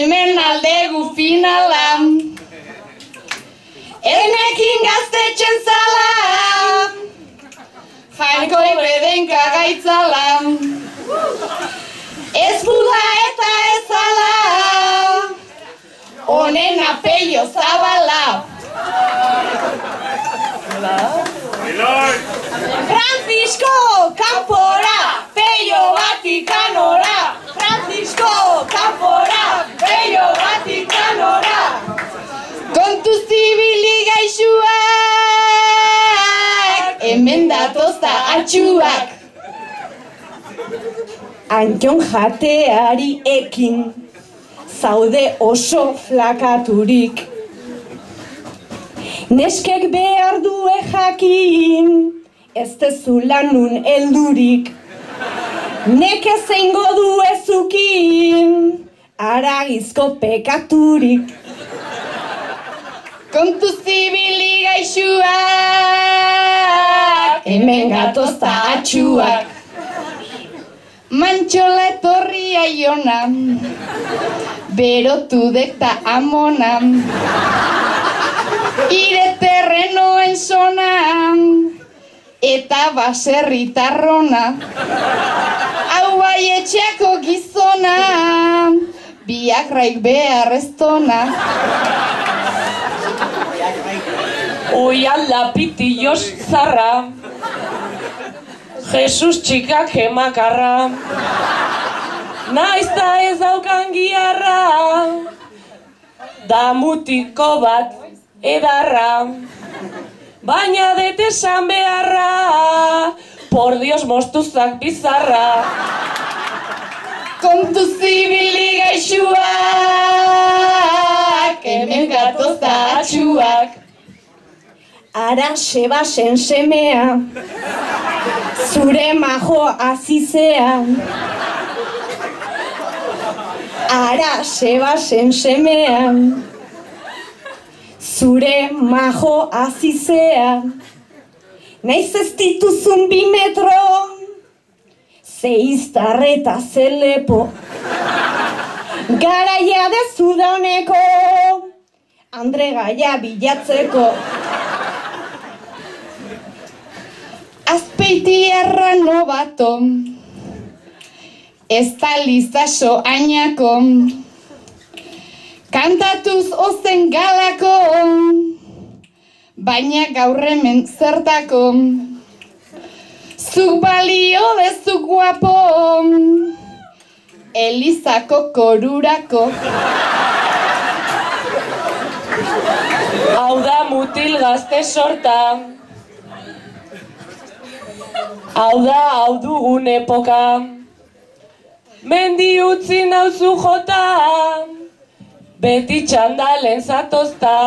hemen aldegu finala. Enekin gaztetxen zala, jainko ibedenka gaitzala. Ez buda eta ez zala, honen apello zabala. Francisco Kanpora, Pello Vatikanora. Francisco Kanpora, Pello Vatikanora. Kontu zibili gaixuak, hemen datozta atxuak. Antxon jateari ekin, zaude oso flakaturik. Neskek behar due jakin, ez dezula nun heldurik. Neke zeingo duezukin, haragizko pekaturik. Kontu zibili gaixuak, hemen gatozta atxuak. Mantxola etorri aiona, berotu dekta amona. Ire terrenoen zona, eta baserritarrona. Hau bai etxeako gizona, biakraik beharreztona. Oian lapitillos zarra, Jesus txikak emakarra. Naizta ez daukan giarra, da mutiko bat edarra. Baina detesan beharra, por Dios mostuzak bizarra. Kontu zibili gaixuak, hemen gatozta atxuak. Ara Sebasen semea, zure majo azizea. Ara Sebasen semea, zure majo azizea. Naiz ez dituzun 2 metro, ze iztarreta ze lepo. Garaia dezu dauneko, Andre gaia bilatzeko. Azpeitiarra nobato, ez da lizaso añako. Kantatuz ozen galako, baina gaur hemen zertako. Zuk balio bezuk guapo, Elizako korurako. Hau da mutil gazte sorta, hau da hau dugun epoka. Mendi utzi nauzu jota, beti txandalen zatozta.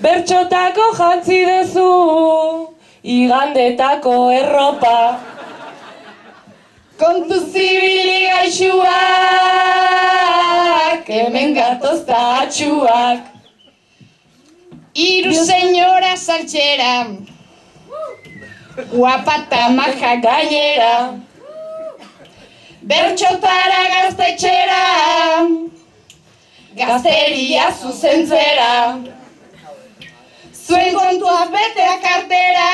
Bertxotako jantzi dezu, igandetako erropa. Kontu zibili gaixuak, hemen gatozta atxuak. Hiru senyora saltxera, guapa eta maja gainera. Bertxotara gaztetxera, gazteria zuzentzera. Zuen kontua betea kartera,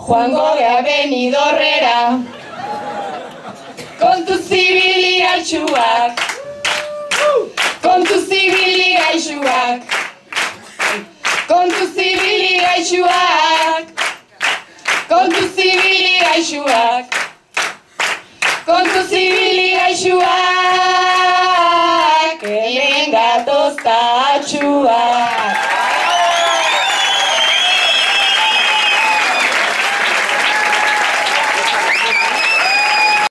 joango gea Benidorrera. Kontu zibili gaixuak, kontu zibili gaixuak. Kontu zibili gaixuak, kontu zibili gaixuak. Kontu zibili gaixuak, hemen gatozta atxuak.